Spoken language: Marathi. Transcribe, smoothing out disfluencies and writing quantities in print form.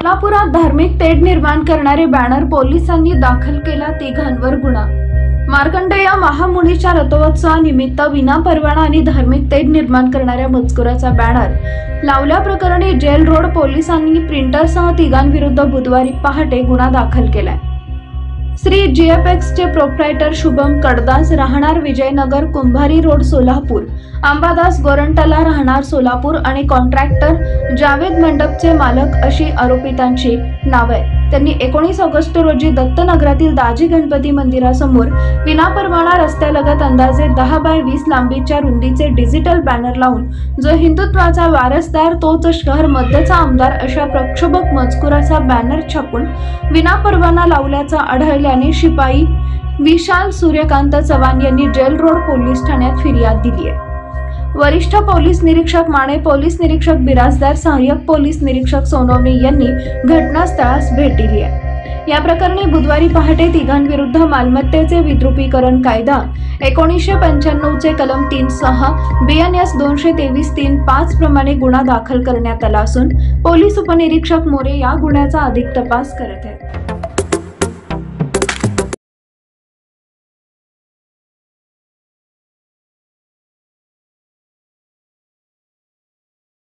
सोलापुरात धार्मिक तेढ निर्माण करणारे बॅनर पोलिसांनी दाखल केला, तिघांवर गुन्हा। मार्कंडेय महामुनीच्या रथोत्सवानिमित्त विनापरवाना आणि धार्मिक तेढ निर्माण करणाऱ्या मजकुराचा बॅनर लावल्याप्रकरणी जेल रोड पोलिसांनी प्रिंटरसह तिघांविरुद्ध बुधवारी पहाटे गुन्हा दाखल केलाय। श्री जीएफएक्सचे प्रोप्रायटर शुभम कडदास राहणार विजयनगर कुंभारी रोड सोलापूर, अंबादास गोरंटला राहणार सोलापूर आणि कॉन्ट्रॅक्टर जावेद मंडपचे मालक अशी आरोपितांची नावे आहेत। त्यांनी 19 ऑगस्ट रोजी दत्तनगरातील दाजी गणपती मंदिरासमोर विनापरवाना रस्त्यालगत अंदाजे 10 बाय 20 लांबीच्या रुंदीचे डिजिटल बॅनर लावून जो हिंदुत्वाचा वारसदार तोच शहर मध्यचा आमदार अशा प्रक्षोभक मजकुराचा बॅनर छापून विनापरवाना लावल्याचा आढळल्याने शिपाई विशाल सूर्यकांत चव्हाण यांनी जेल रोड पोलीस ठाण्यात फिर्याद दिली आहे। वरिष्ठ पोलीस निरीक्षक माने, पोलीस निरीक्षक बिराजदार, सहाय्यक पोलीस निरीक्षक सोनवणे यांनी घटनास्थळास भेट दिली आहे। या प्रकरणी बुधवारी पहाटे तिघांविरुद्ध मालमत्तेचे विद्रुपीकरण कायदा 1995 चे कलम 3(6) BNS 223(3)(5) प्रमाणे गुन्हा दाखल करण्यात आला असून पोलीस उपनिरीक्षक मोरे या गुन्ह्याचा अधिक तपास करत आहेत।